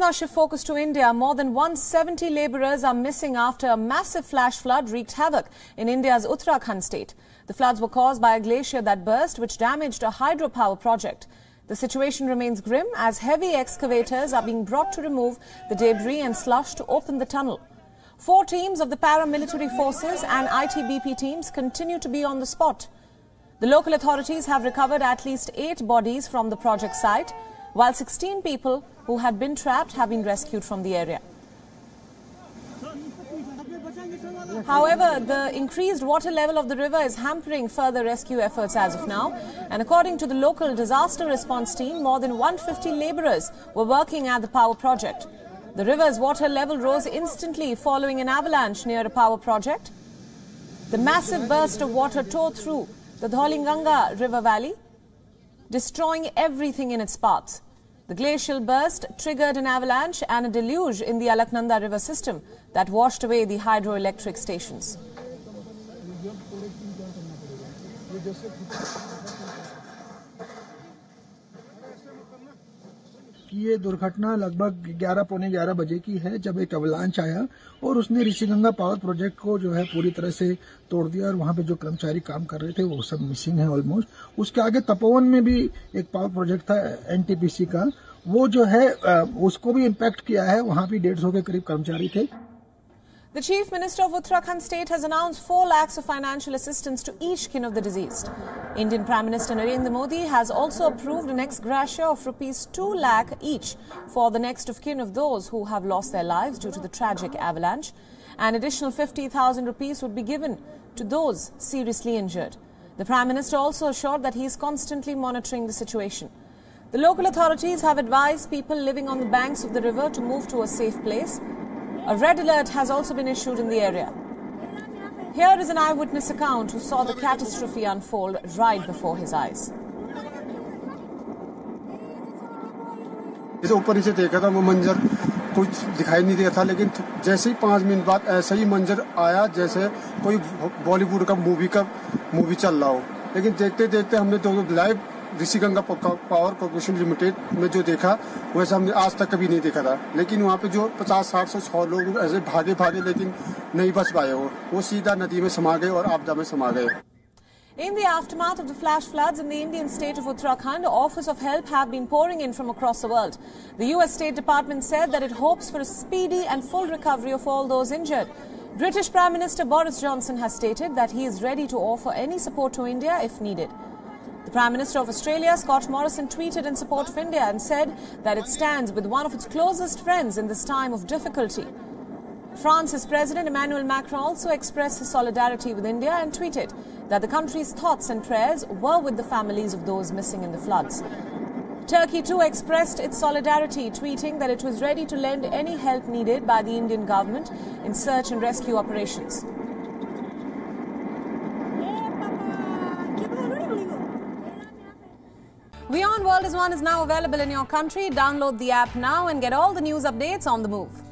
Our shift focus to India. More than 170 labourers are missing after a massive flash flood wreaked havoc in India's Uttarakhand state. The floods were caused by a glacier that burst, which damaged a hydropower project. The situation remains grim as heavy excavators are being brought to remove the debris and slush to open the tunnel. 4 teams of the paramilitary forces and ITBP teams continue to be on the spot. The local authorities have recovered at least 8 bodies from the project site, while 16 people who had been trapped have been rescued from the area. However, the increased water level of the river is hampering further rescue efforts as of now. And according to the local disaster response team, more than 150 labourers were working at the power project. The river's water level rose instantly following an avalanche near a power project. The massive burst of water tore through the Dholinganga river valley, destroying everything in its path. The glacial burst triggered an avalanche and a deluge in the Alaknanda river system that washed away the hydroelectric stations. ये दुर्घटना लगभग 11-11:15 बजे की है, जब एक avalanche आया और उसने ऋषिगंगा पावर प्रोजेक्ट को जो है पूरी तरह से तोड़ दिया और वहां पे जो कर्मचारी काम कर रहे थे वो सब मिसिंग है ऑलमोस्ट। उसके आगे तपोवन में भी एक पावर प्रोजेक्ट था एनटीपीसी का, वो जो है उसको भी इम्पैक्ट किया है, वहां भी 150 के करीब कर्मचारी थे। The Chief Minister of Uttarakhand State has announced 4 lakhs of financial assistance to each kin of the deceased. Indian Prime Minister Narendra Modi has also approved an ex gratia of rupees 2 lakh each for the next of kin of those who have lost their lives due to the tragic avalanche. An additional 50,000 rupees would be given to those seriously injured. The Prime Minister also assured that he is constantly monitoring the situation. The local authorities have advised people living on the banks of the river to move to a safe place. A red alert has also been issued in the area. Here is an eyewitness account who saw the catastrophe unfold right before his eyes. इसे ऊपर नीचे देखा था, वो मंजर कुछ दिखाई नहीं दिया था, लेकिन जैसे ही 5 मिनट बाद ऐसा ही मंजर आया जैसे कोई बॉलीवुड का मूवी चल रहा हो। लेकिन देखते देखते हमने तो live Rishiganga power corporation limited में जो देखा वैसा हमने आज तक कभी नहीं देखा था। लेकिन वहाँ पे जो 50-60-100 लोग ऐसे भागे लेकिन नहीं बच पाए, वो सीधा नदी में समा गए और आपदा में समा गए। In the aftermath of the flash floods in the Indian state of Uttarakhand, offers of help have been pouring in from across the world. The US State Department said that it hopes for a speedy and full recovery of all those injured. British Prime Minister Boris Johnson has stated that he is ready to offer any support to India if needed. The Prime Minister of Australia, Scott Morrison, tweeted in support of India and said that it stands with one of its closest friends in this time of difficulty. France's President Emmanuel Macron also expressed his solidarity with India and tweeted that the country's thoughts and prayers were with the families of those missing in the floods. Turkey too expressed its solidarity, tweeting that it was ready to lend any help needed by the Indian government in search and rescue operations. WION World is One is now available in your country. Download the app now and get all the news updates on the move.